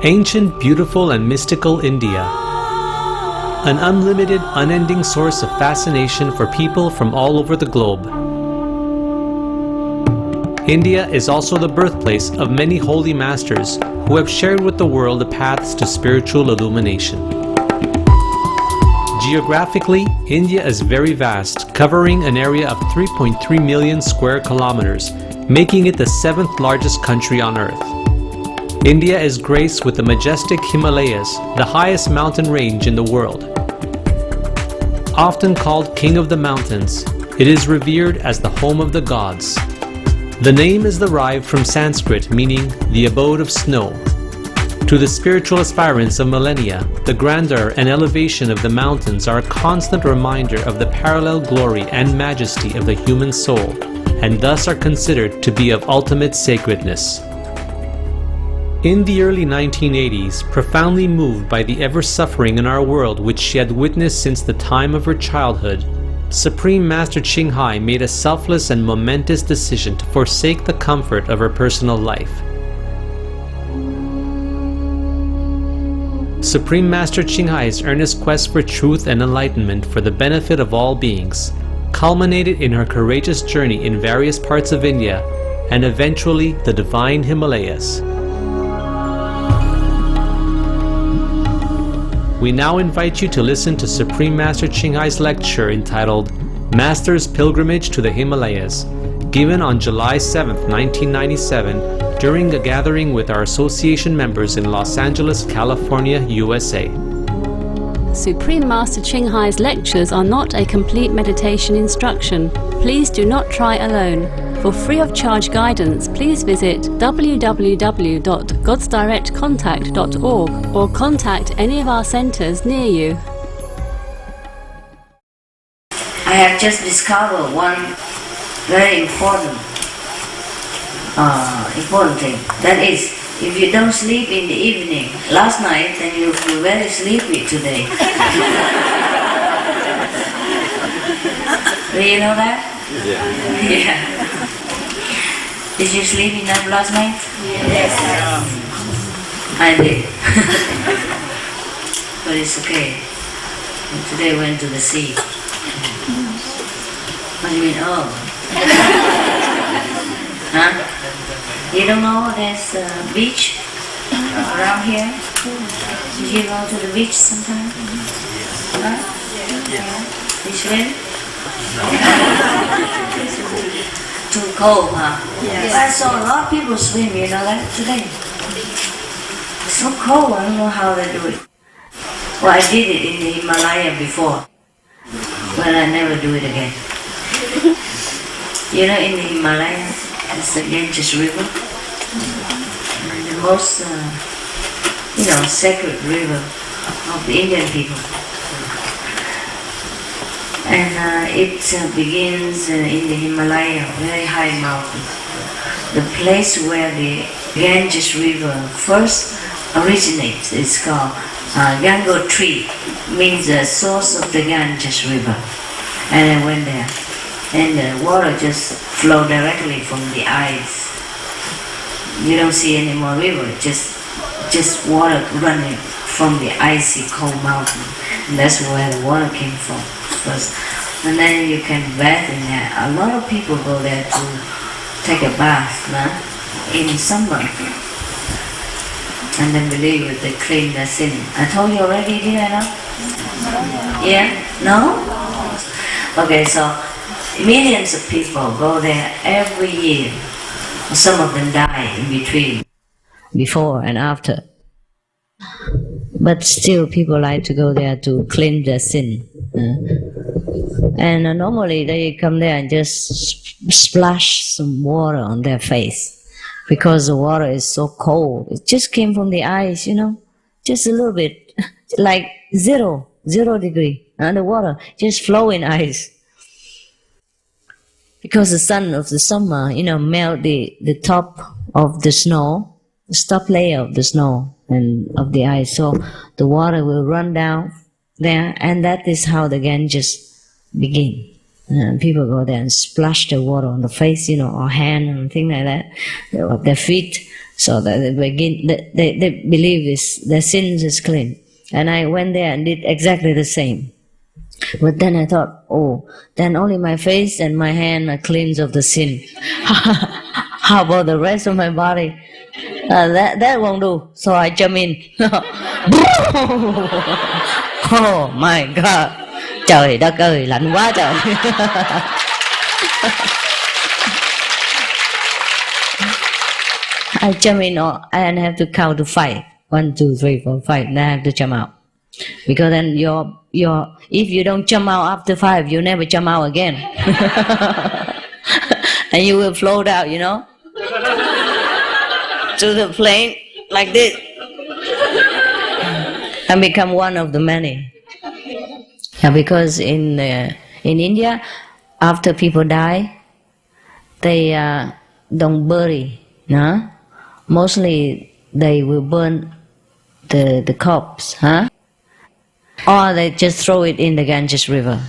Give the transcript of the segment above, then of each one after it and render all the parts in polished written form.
Ancient, beautiful and mystical India. An unlimited, unending source of fascination for people from all over the globe. India is also the birthplace of many holy masters who have shared with the world the paths to spiritual illumination. Geographically, India is very vast, covering an area of 3.3 million square kilometers, making it the 7th largest country on Earth. India is graced with the majestic Himalayas, the highest mountain range in the world. Often called King of the Mountains, it is revered as the home of the gods. The name is derived from Sanskrit meaning the abode of snow. To the spiritual aspirants of millennia, the grandeur and elevation of the mountains are a constant reminder of the parallel glory and majesty of the human soul, and thus are considered to be of ultimate sacredness. In the early 1980s, profoundly moved by the ever-suffering in our world which she had witnessed since the time of her childhood, Supreme Master Ching Hai made a selfless and momentous decision to forsake the comfort of her personal life. Supreme Master Ching Hai's earnest quest for truth and enlightenment for the benefit of all beings culminated in her courageous journey in various parts of India and eventually the divine Himalayas. We now invite you to listen to Supreme Master Ching Hai's lecture entitled Master's Pilgrimage to the Himalayas, given on July 7, 1997, during a gathering with our association members in Los Angeles, California, USA. Supreme Master Ching Hai's lectures are not a complete meditation instruction. Please do not try alone. For free of charge guidance, please visit www.godsdirectcontact.org or contact any of our centers near you. I have just discovered one very important thing. That is, if you don't sleep in the evening, last night, then you feel very sleepy today. Do you know that? Yeah. Did you sleep enough last night? Yes. I did. But it's okay. And today I went to the sea. What do you mean, oh? Huh? You don't know there's a beach around here? Did you go to the beach sometime? Huh? Yeah. You swim? Too cold, huh? Yes. I saw a lot of people swim, you know that, today. It's so cold, I don't know how they do it. Well, I did it in the Himalaya before, but I never do it again. You know, in the Himalayas, it's the Ganges River, the most, sacred river of the Indian people. And it begins in the Himalaya, very high mountain. The place where the Ganges River first originates is called Gangotri, means the source of the Ganges River. And I went there. And the water just flow directly from the ice. You don't see any more river, just water running from the icy cold mountain. And that's where the water came from first. And then you can bath in there. A lot of people go there to take a bath in summer. And then believe it, they clean their sin. I told you already, did I not? Yeah? No? Okay, so millions of people go there every year. Some of them die in between, before and after. But still people like to go there to clean their sin. And normally they come there and just splash some water on their face because the water is so cold. It just came from the ice, just a little bit, like zero degree. And the water just flow in ice. Because the sun of the summer, melt the top of the snow, the top layer of the snow and of the ice. So the water will run down there, and that is how the Ganges begin. And people go there and splash the water on the face, or hand and things like that, or their feet. So that they believe their sins is clean. And I went there and did exactly the same. But then I thought, then only my face and my hand are cleansed of the sin. How about the rest of my body? That won't do. So I jump in. Oh my God. Trời đất ơi, lạnh quá trời. I jump in and have to count to 5. 1, 2, 3, 4, 5. Then I have to jump out. Because then if you don't jump out after 5, you never jump out again. And you will float out, to the plane like this. And become one of the many. Because in India, after people die, they don't bury. No? Mostly they will burn the corpse, or they just throw it in the Ganges river.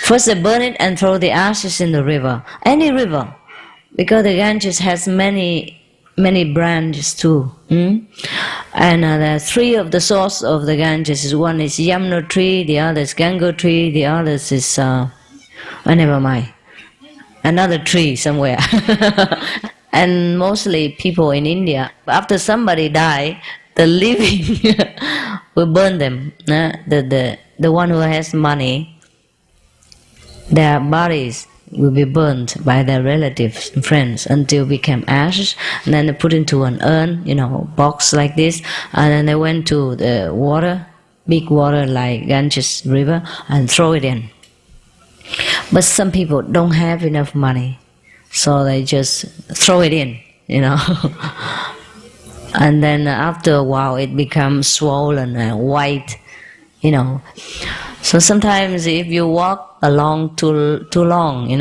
First they burn it and throw the ashes in the river, any river, because the Ganges has many branches too. And there are 3 of the source of the Ganges. One is Yamuna tree, the other is Ganga tree, the other is never mind, another tree somewhere. And mostly people in India, after somebody die, the living will burn them. The one who has money, their bodies will be burnt by their relatives and friends until become ashes, and then they put into an urn, box like this, and then they went to the water, big water like Ganges river, and throw it in. But some people don't have enough money, so they just throw it in, And then after a while it becomes swollen and white, So sometimes if you walk along too long,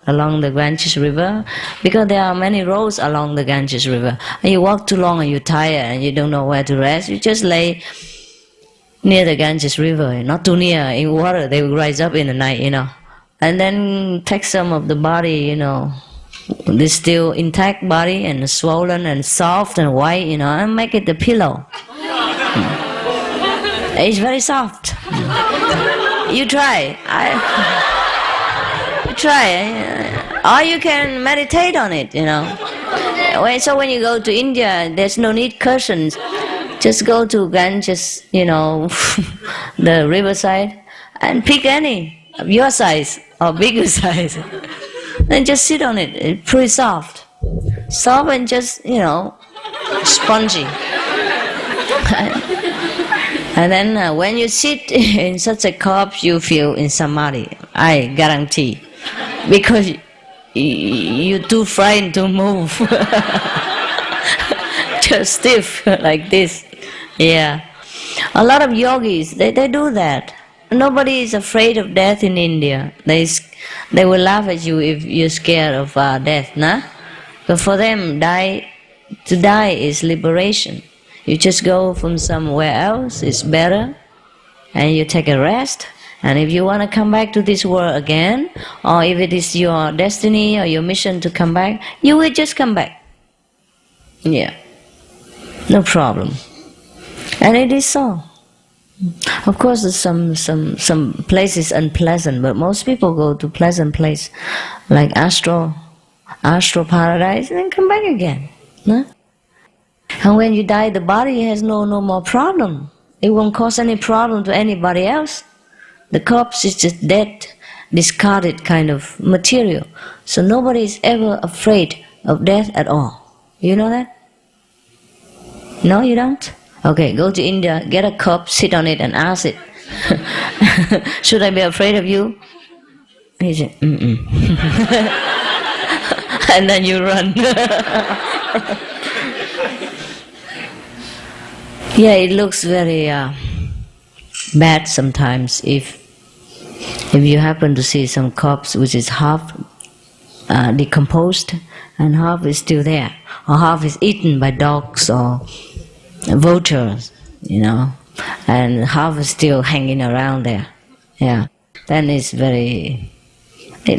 along the Ganges river, because there are many roads along the Ganges river, and you walk too long and you're tired and you don't know where to rest, you just lay near the Ganges river, not too near in water, they will rise up in the night, And then take some of the body, the still intact body and swollen and soft and white, and make it the pillow. It's very soft. You try. Or you can meditate on it, So when you go to India, there's no need cushions. Just go to Ganges, the riverside, and pick any of your size or bigger size. And just sit on it. It's pretty soft. Soft and just, spongy. And then when you sit in such a corpse, you feel in samadhi. I guarantee. Because you're too frightened to move. Just stiff like this. Yeah. A lot of yogis, they do that. Nobody is afraid of death in India. They will laugh at you if you're scared of death, nah? But for them, to die is liberation. You just go from somewhere else, it's better, and you take a rest. And if you want to come back to this world again, or if it is your destiny or your mission to come back, you will just come back. Yeah, no problem. And it is so. Of course, some places unpleasant, but most people go to pleasant place, like astral paradise, and then come back again. No? And when you die, the body has no more problem. It won't cause any problem to anybody else. The corpse is just dead, discarded kind of material. So nobody is ever afraid of death at all. You know that? No, you don't? Okay, go to India, get a cup, sit on it and ask it. Should I be afraid of you? He said, And then you run. Yeah, it looks very bad sometimes if you happen to see some corpse which is half decomposed and half is still there, or half is eaten by dogs or vultures, and half is still hanging around there. Yeah, then it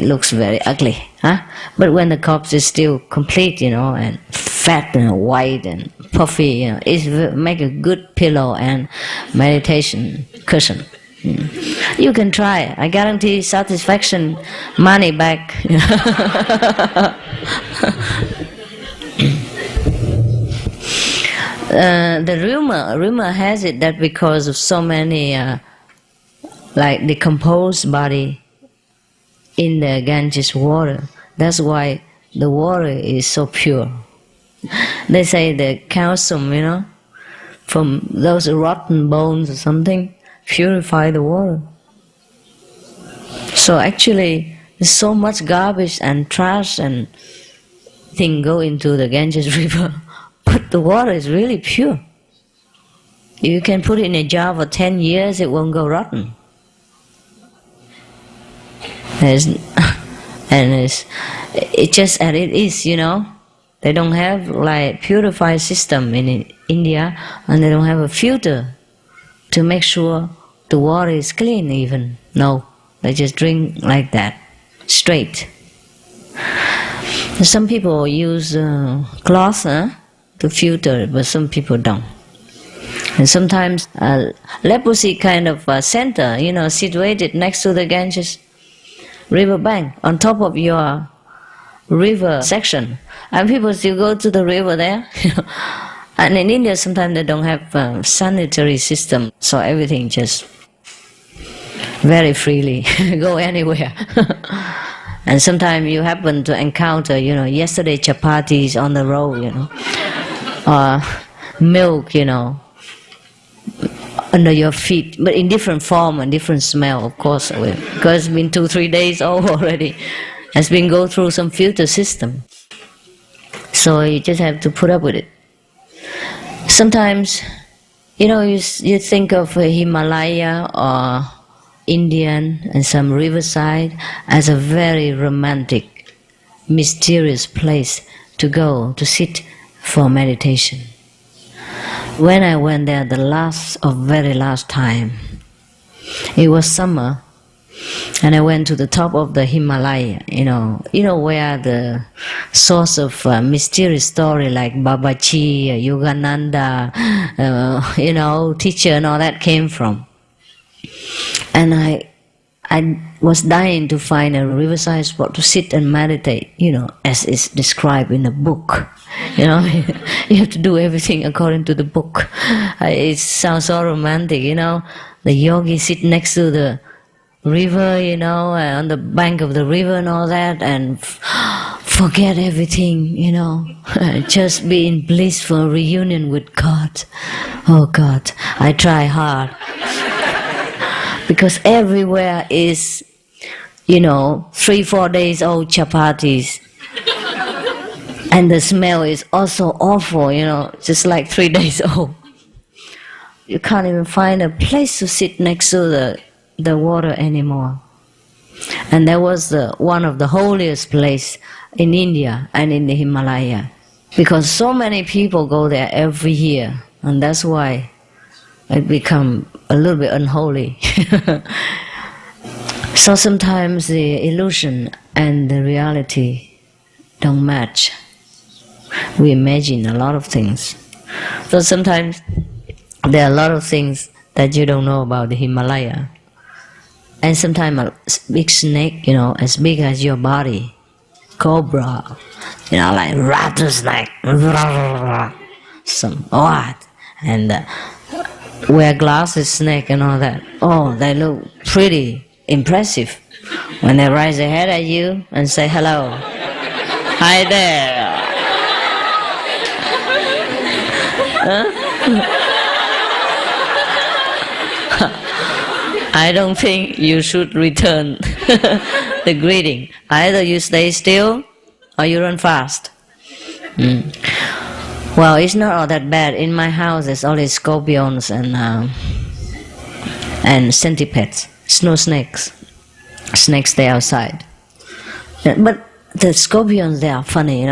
looks very ugly, huh? But when the corpse is still complete, and fat and white and puffy. It make a good pillow and meditation cushion. You can try. I guarantee satisfaction, money back. The rumor has it that because of so many like decomposed body in the Ganges water, that's why the water is so pure. They say the calcium, from those rotten bones or something, purify the water. So actually, there's so much garbage and trash and thing go into the Ganges river, but the water is really pure. You can put it in a jar for 10 years, it won't go rotten. It's just as it is, They don't have like purified system in India, and they don't have a filter to make sure the water is clean even. No, they just drink like that, straight. Some people use cloth to filter it, but some people don't. And sometimes leprosy kind of center, situated next to the Ganges river bank, on top of your river section. And people still go to the river there. And in India, sometimes they don't have sanitary system, so everything just very freely go anywhere. And sometimes you happen to encounter, yesterday chapatis on the road, or milk, under your feet, but in different form and different smell, of course, because it's been 2-3 days old already. Has been go through some filter system. So you just have to put up with it. Sometimes, you think of Himalaya or Indian and some riverside as a very romantic, mysterious place to go, to sit for meditation. When I went there very last time, it was summer, and I went to the top of the Himalaya, where the source of mysterious story like Babaji, Yogananda, teacher and all that came from. And I was dying to find a riverside spot to sit and meditate, as is described in the book. You have to do everything according to the book. It sounds so romantic, The yogi sit next to the river, on the bank of the river and all that, and forget everything, just be in blissful reunion with God. Oh God, I try hard. Because everywhere is, 3-4 days old chapatis. And the smell is also awful, just like 3 days old. You can't even find a place to sit next to the water anymore. And that was one of the holiest place in India and in the Himalaya. Because so many people go there every year. And that's why it become a little bit unholy. So sometimes the illusion and the reality don't match. We imagine a lot of things. So sometimes there are a lot of things that you don't know about the Himalaya. And sometimes a big snake, as big as your body, cobra, like rattlesnake, some what, and wear glasses, snake and all that. Oh, they look pretty impressive when they raise their head at you and say hello. Hi there. I don't think you should return the greeting. Either you stay still or you run fast. Well, it's not all that bad. In my house, there's only scorpions and centipedes, snow snakes. Snakes stay outside. But the scorpions, they are funny,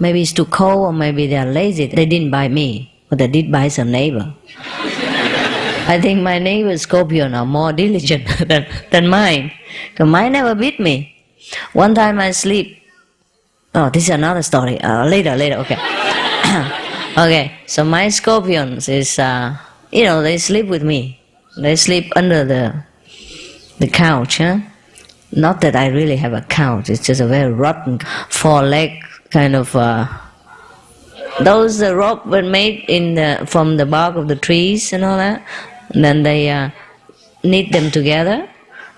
Maybe it's too cold or maybe they are lazy. They didn't bite me, but they did bite some neighbor. I think my neighbor's scorpion are more diligent than mine, because mine never bit me. One time I sleep. Oh, this is another story. Later, okay. Okay, so my scorpions is, they sleep with me. They sleep under the couch, huh? Not that I really have a couch, it's just a very rotten four-leg kind of, those rope were made from the bark of the trees and all that. And then they knit them together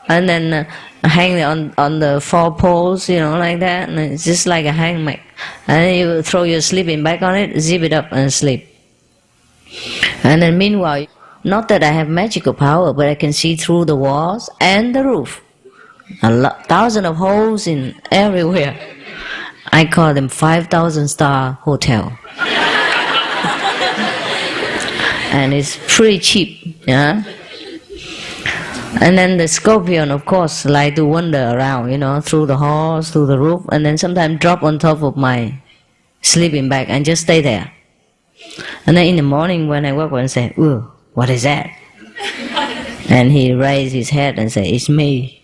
and then hang it on the four poles, like that. And it's just like a hangmat. And then you throw your sleeping bag on it, zip it up and sleep. And then meanwhile, not that I have magical power, but I can see through the walls and the roof. Thousands of holes in everywhere. I call them 5,000-star hotel. And it's pretty cheap, yeah. And then the scorpion, of course, like to wander around, through the halls, through the roof, and then sometimes drop on top of my sleeping bag and just stay there. And then in the morning when I wake up and say, "Ooh, what is that?" And he raised his head and say, "It's me."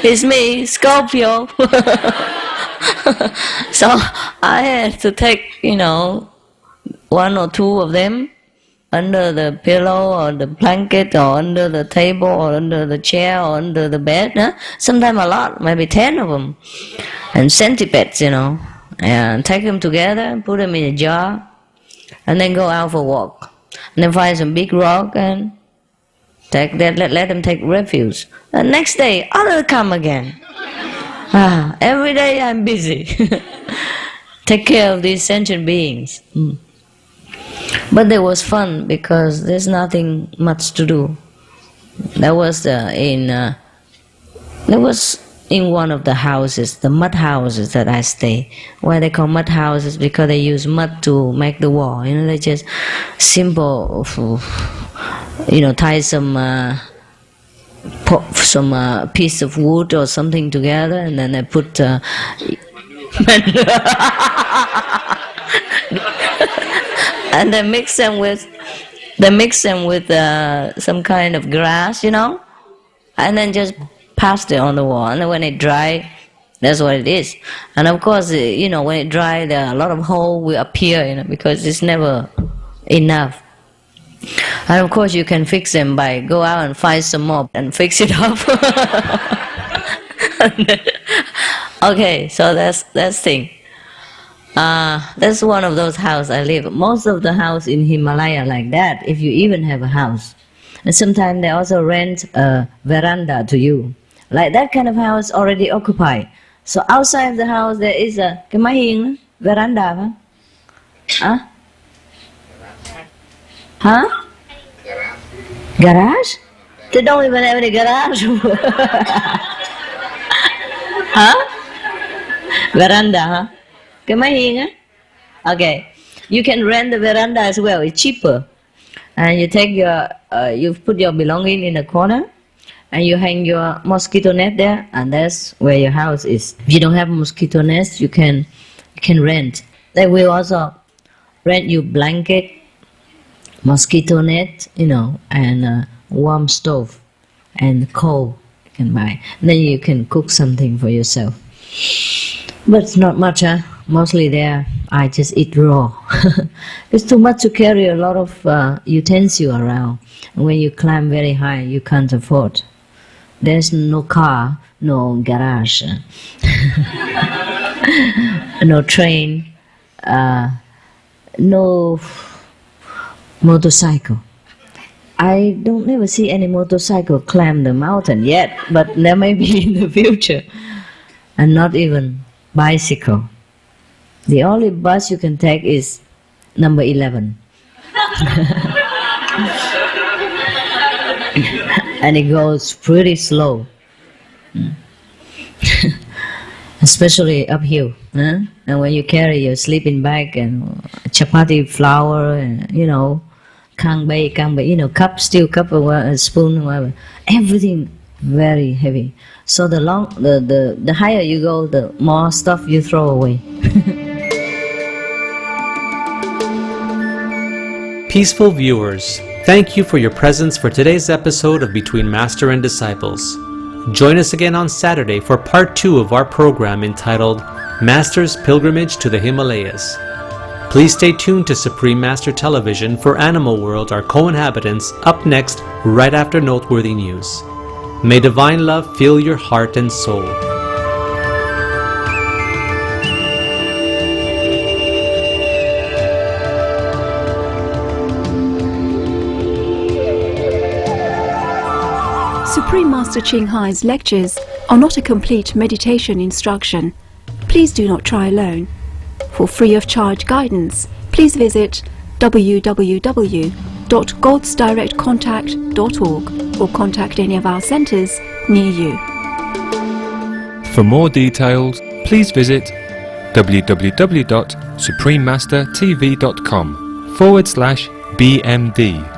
It's me, Scorpio. So I had to take, one or two of them under the pillow or the blanket or under the table or under the chair or under the bed. Huh? Sometimes a lot, maybe 10 of them. And centipedes, and take them together, put them in a jar, and then go out for a walk. And then find some big rock and take that, let them take refuge. And next day, others come again. Every day I'm busy. Take care of these sentient beings. But it was fun because there's nothing much to do. That was in one of the houses, the mud houses that I stay. Why they call mud houses? Because they use mud to make the wall. They just simple, tie some piece of wood or something together, and then they put and they mix them with some kind of grass, and then just paste it on the wall. And then when it dry, that's what it is. And of course, when it dry, there are a lot of holes will appear, because it's never enough. And of course, you can fix them by go out and find some more and fix it up. Okay, so that's thing. That's one of those houses I live. Most of the house in Himalaya like that, if you even have a house. And sometimes they also rent a veranda to you. Like that kind of house already occupied. So outside of the house there is a veranda. Huh? Huh? Garage? They don't even have any garage. Huh? Veranda, huh? Cái máy hiên á. Okay. You can rent the veranda as well. It's cheaper. And you take you put your belonging in a corner and you hang your mosquito net there, and that's where your house is. If you don't have a mosquito nest, you can rent. They will also rent you blanket, mosquito net, and a warm stove and coal you can buy. And then you can cook something for yourself. But it's not much, huh? Mostly there, I just eat raw. It's too much to carry a lot of utensils around. And when you climb very high, you can't afford. There's no car, no garage, no train, no motorcycle. I don't never see any motorcycle climb the mountain yet, but there may be in the future. And not even bicycle. The only bus you can take is number 11. And it goes pretty slow. Especially uphill. Huh? And when you carry your sleeping bag and chapati flour and, kang-bei, cup, steel cup or spoon, whatever. Everything very heavy. So the higher you go, the more stuff you throw away. Peaceful viewers, thank you for your presence for today's episode of Between Master and Disciples. Join us again on Saturday for part 2 of our program entitled Master's Pilgrimage to the Himalayas. Please stay tuned to Supreme Master Television for Animal World, our co-inhabitants, up next right after noteworthy news. May divine love fill your heart and soul. Supreme Master Ching Hai's lectures are not a complete meditation instruction. Please do not try alone. For free of charge guidance, please visit www.godsdirectcontact.org or contact any of our centers near you. For more details, please visit www.suprememastertv.com/BMD.